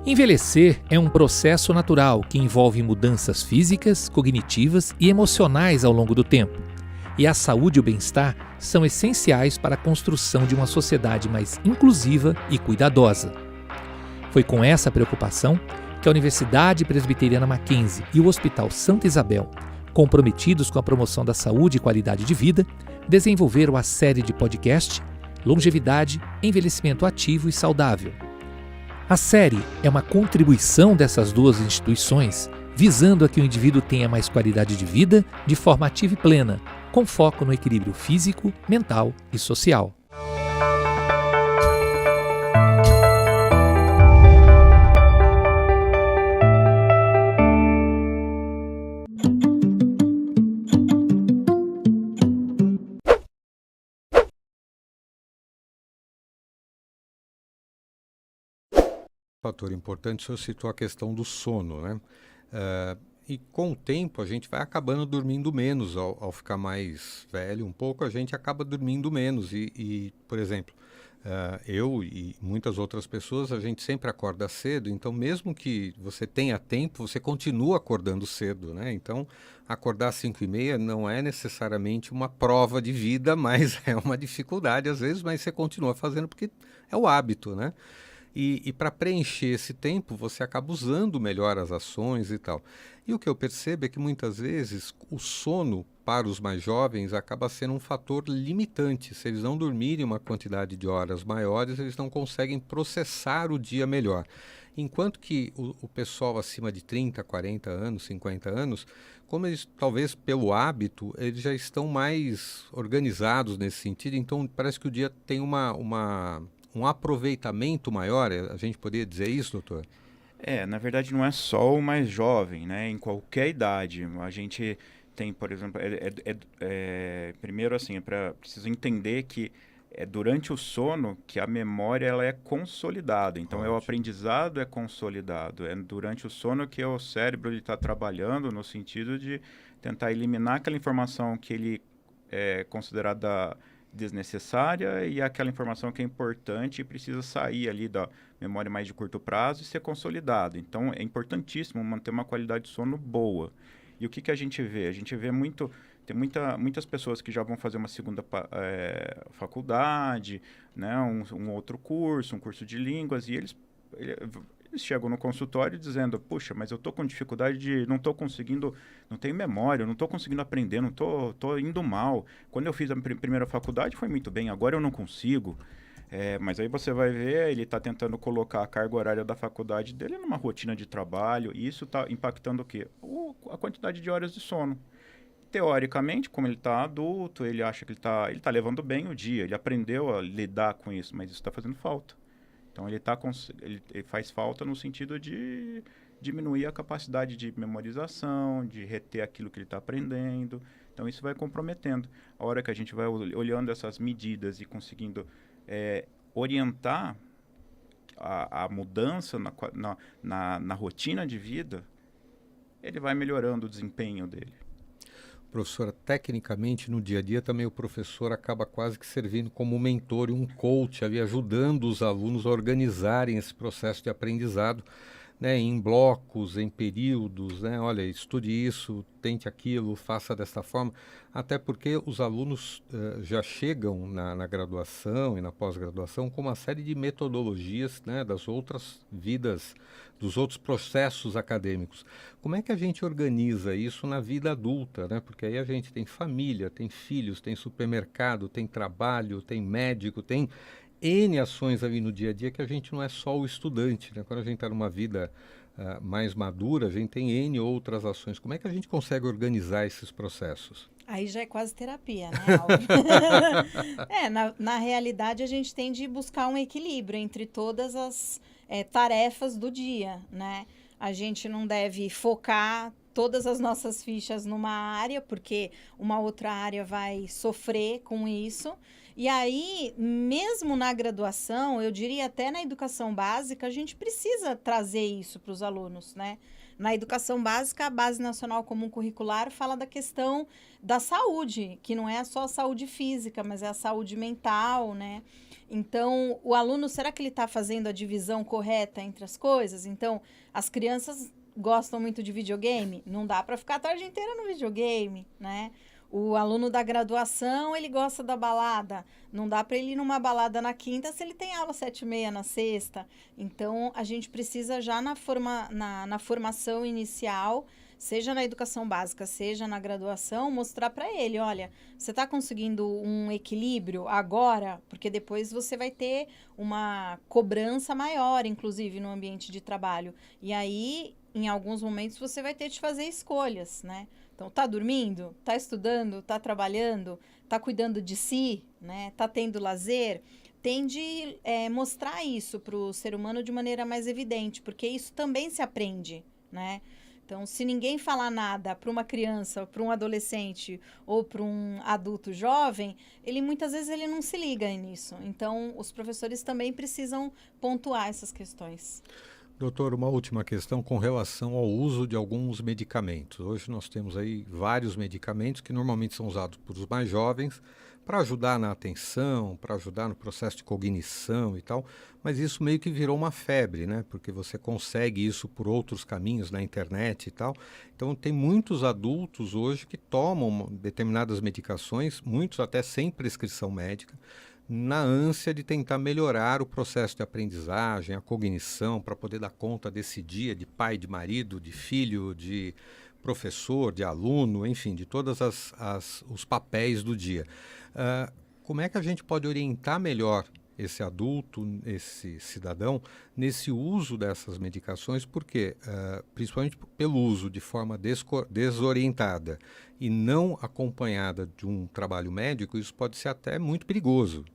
Envelhecer é um processo natural que envolve mudanças físicas, cognitivas e emocionais ao longo do tempo. E a saúde e o bem-estar são essenciais para a construção de uma sociedade mais inclusiva e cuidadosa. Foi com essa preocupação que a Universidade Presbiteriana Mackenzie e o Hospital Santa Isabel, comprometidos com a promoção da saúde e qualidade de vida, desenvolveram a série de podcast Longevidade, Envelhecimento Ativo e Saudável. A série é uma contribuição dessas duas instituições, visando a que o indivíduo tenha mais qualidade de vida de forma ativa e plena, com foco no equilíbrio físico, mental e social. Fator importante, o senhor citou a questão do sono, né? E com o tempo a gente vai acabando dormindo menos, ao ficar mais velho um pouco, a gente acaba dormindo menos por exemplo, eu e muitas outras pessoas, a gente sempre acorda cedo, então mesmo que você tenha tempo, você continua acordando cedo, né? Então, acordar às 5h30 não é necessariamente uma prova de vida, mas é uma dificuldade às vezes, mas você continua fazendo porque é o hábito, né? E para preencher esse tempo, você acaba usando melhor as ações e tal. E o que eu percebo é que muitas vezes o sono para os mais jovens acaba sendo um fator limitante. Se eles não dormirem uma quantidade de horas maiores, eles não conseguem processar o dia melhor. Enquanto que o pessoal acima de 30, 40 anos, 50 anos, como eles, talvez pelo hábito, eles já estão mais organizados nesse sentido, então parece que o dia tem um aproveitamento maior, a gente poderia dizer isso, doutor? Na verdade não é só o mais jovem, né? Em qualquer idade. A gente tem, por exemplo, primeiro assim, preciso entender que é durante o sono que a memória ela é consolidada. Então, o aprendizado é consolidado. É durante o sono que o cérebro está trabalhando no sentido de tentar eliminar aquela informação que ele é considerada desnecessária e aquela informação que é importante e precisa sair ali da memória mais de curto prazo e ser consolidada. Então, é importantíssimo manter uma qualidade de sono boa. E o que a gente vê? A gente vê tem muitas pessoas que já vão fazer uma segunda faculdade, né, um outro curso, um curso de línguas, e eles chegam no consultório dizendo, puxa, mas eu estou com dificuldade não estou conseguindo, não tenho memória, não estou conseguindo aprender, não estou indo mal. Quando eu fiz a primeira faculdade foi muito bem, agora eu não consigo. Mas aí você vai ver, ele está tentando colocar a carga horária da faculdade dele numa rotina de trabalho, e isso está impactando o quê? A quantidade de horas de sono. Teoricamente, como ele está adulto, ele acha que ele tá levando bem o dia, ele aprendeu a lidar com isso, mas isso está fazendo falta. Então, ele faz falta no sentido de diminuir a capacidade de memorização, de reter aquilo que ele está aprendendo. Então, isso vai comprometendo. A hora que a gente vai olhando essas medidas e conseguindo orientar a mudança na rotina de vida, ele vai melhorando o desempenho dele. Professora, tecnicamente, no dia a dia também o professor acaba quase que servindo como um mentor e um coach ali, ajudando os alunos a organizarem esse processo de aprendizado, né, em blocos, em períodos, né? Olha, estude isso, tente aquilo, faça desta forma, até porque os alunos já chegam na graduação e na pós-graduação com uma série de metodologias, né, das outras vidas, dos outros processos acadêmicos. Como é que a gente organiza isso na vida adulta, né? Porque aí a gente tem família, tem filhos, tem supermercado, tem trabalho, tem médico, tem N ações ali no dia a dia que a gente não é só o estudante, né? Quando a gente está numa vida mais madura, a gente tem N outras ações. Como é que a gente consegue organizar esses processos? Aí já é quase terapia, né, na realidade a gente tem de buscar um equilíbrio entre todas as tarefas do dia, né? A gente não deve focar todas as nossas fichas numa área, porque uma outra área vai sofrer com isso. E aí, mesmo na graduação, eu diria até na educação básica, a gente precisa trazer isso para os alunos, né? Na educação básica, a Base Nacional Comum Curricular fala da questão da saúde, que não é só a saúde física, mas é a saúde mental, né? Então, o aluno, será que ele está fazendo a divisão correta entre as coisas? Então, as crianças gostam muito de videogame? Não dá para ficar a tarde inteira no videogame, né? O aluno da graduação, ele gosta da balada. Não dá para ele ir numa balada na quinta se ele tem aula 7h30 na sexta. Então, a gente precisa já na formação inicial, seja na educação básica, seja na graduação, mostrar para ele, olha, você está conseguindo um equilíbrio agora? Porque depois você vai ter uma cobrança maior, inclusive, no ambiente de trabalho. E aí, em alguns momentos, você vai ter de fazer escolhas, né? Então, tá dormindo? Tá estudando? Tá trabalhando? Tá cuidando de si? Né? Tá tendo lazer? Tem de mostrar isso para o ser humano de maneira mais evidente, porque isso também se aprende, né? Então, se ninguém falar nada para uma criança, para um adolescente ou para um adulto jovem, muitas vezes ele não se liga nisso. Então, os professores também precisam pontuar essas questões. Doutor, uma última questão com relação ao uso de alguns medicamentos. Hoje nós temos aí vários medicamentos que normalmente são usados por os mais jovens para ajudar na atenção, para ajudar no processo de cognição e tal, mas isso meio que virou uma febre, né? Porque você consegue isso por outros caminhos na internet e tal. Então tem muitos adultos hoje que tomam determinadas medicações, muitos até sem prescrição médica, na ânsia de tentar melhorar o processo de aprendizagem, a cognição, para poder dar conta desse dia de pai, de marido, de filho, de professor, de aluno, enfim, de todos os papéis do dia. Como é que a gente pode orientar melhor esse adulto, esse cidadão, nesse uso dessas medicações? Porque, principalmente pelo uso de forma desorientada e não acompanhada de um trabalho médico, isso pode ser até muito perigoso.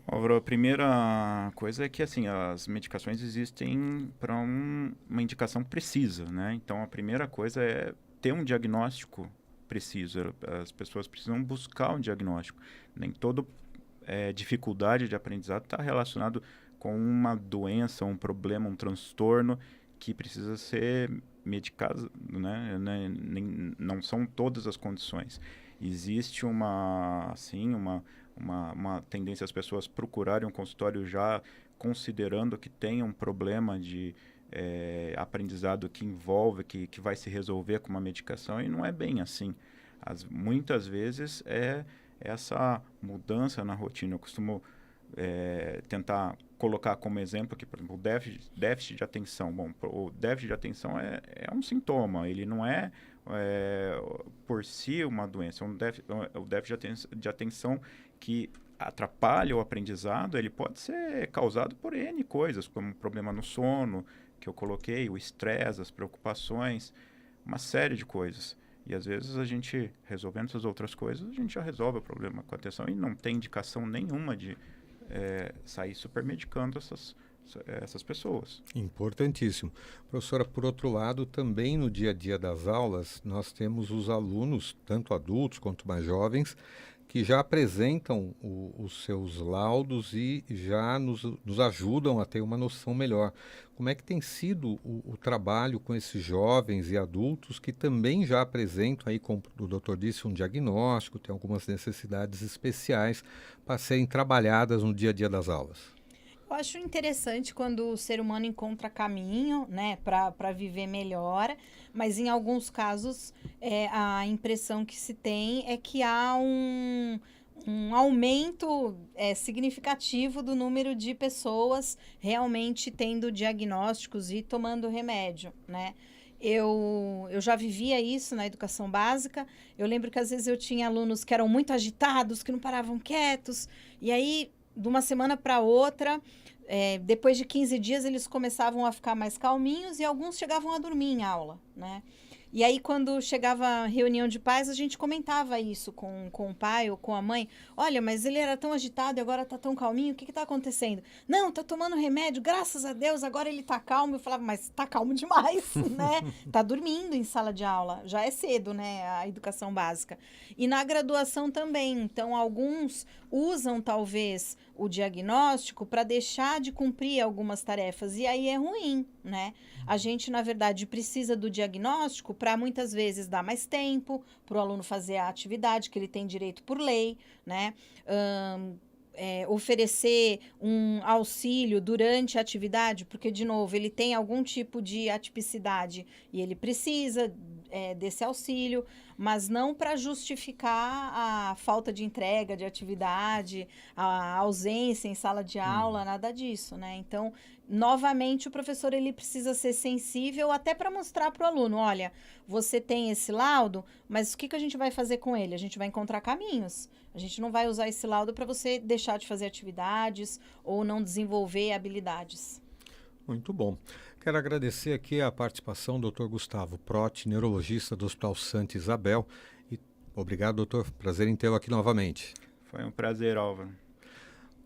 Álvaro, a primeira coisa é que assim, as medicações existem para uma indicação precisa, né? Então a primeira coisa é ter um diagnóstico preciso. As pessoas precisam buscar um diagnóstico. Nem toda dificuldade de aprendizado está relacionado com uma doença, um problema, um transtorno que precisa ser medicado, né? Não são todas as condições. Existe uma tendência às pessoas procurarem um consultório já considerando que tem um problema de aprendizado que envolve, que vai se resolver com uma medicação, e não é bem assim. Muitas vezes é essa mudança na rotina. Eu costumo tentar colocar como exemplo que, por exemplo, o déficit de atenção. Bom, o déficit de atenção é um sintoma, ele não é por si uma doença. O déficit de atenção que atrapalha o aprendizado, ele pode ser causado por N coisas, como um problema no sono, que eu coloquei, o estresse, as preocupações, uma série de coisas. E às vezes a gente, resolvendo essas outras coisas, a gente já resolve o problema com a atenção e não tem indicação nenhuma de sair supermedicando essas pessoas. Importantíssimo. Professora, por outro lado, também no dia a dia das aulas, nós temos os alunos, tanto adultos quanto mais jovens, que já apresentam os seus laudos e já nos ajudam a ter uma noção melhor. Como é que tem sido o trabalho com esses jovens e adultos que também já apresentam, aí, como o doutor disse, um diagnóstico, tem algumas necessidades especiais para serem trabalhadas no dia a dia das aulas? Eu acho interessante quando o ser humano encontra caminho, né, para viver melhor, mas em alguns casos a impressão que se tem é que há um aumento significativo do número de pessoas realmente tendo diagnósticos e tomando remédio, né? Eu já vivia isso na educação básica. Eu lembro que às vezes eu tinha alunos que eram muito agitados, que não paravam quietos, e aí, de uma semana para outra, depois de 15 dias, eles começavam a ficar mais calminhos e alguns chegavam a dormir em aula, né? E aí, quando chegava a reunião de pais, a gente comentava isso com o pai ou com a mãe. Olha, mas ele era tão agitado e agora tá tão calminho, o que que tá acontecendo? Não, tá tomando remédio, graças a Deus, agora ele tá calmo. Eu falava, mas tá calmo demais, né? Tá dormindo em sala de aula, já é cedo, né, a educação básica. E na graduação também, então alguns usam talvez o diagnóstico para deixar de cumprir algumas tarefas, e aí é ruim, né? A gente, na verdade, precisa do diagnóstico para muitas vezes dar mais tempo para o aluno fazer a atividade que ele tem direito por lei, né? Oferecer um auxílio durante a atividade, porque, de novo, ele tem algum tipo de atipicidade e ele precisa desse auxílio, mas não para justificar a falta de entrega de atividade, a ausência em sala de aula, nada disso, né? Então, novamente, o professor ele precisa ser sensível até para mostrar para o aluno, olha, você tem esse laudo, mas o que que a gente vai fazer com ele? A gente vai encontrar caminhos. A gente não vai usar esse laudo para você deixar de fazer atividades ou não desenvolver habilidades. Muito bom. Quero agradecer aqui a participação do Dr. Gustavo Protti, neurologista do Hospital Santa Isabel. E obrigado, doutor. Prazer em tê-lo aqui novamente. Foi um prazer, Álvaro.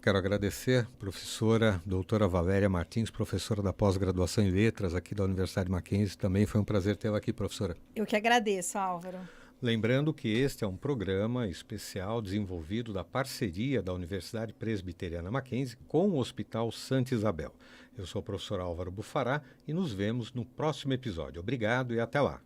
Quero agradecer a professora doutora Valéria Martins, professora da pós-graduação em letras aqui da Universidade Mackenzie. Também foi um prazer tê-la aqui, professora. Eu que agradeço, Álvaro. Lembrando que este é um programa especial desenvolvido da parceria da Universidade Presbiteriana Mackenzie com o Hospital Santa Isabel. Eu sou o professor Álvaro Bufará e nos vemos no próximo episódio. Obrigado e até lá.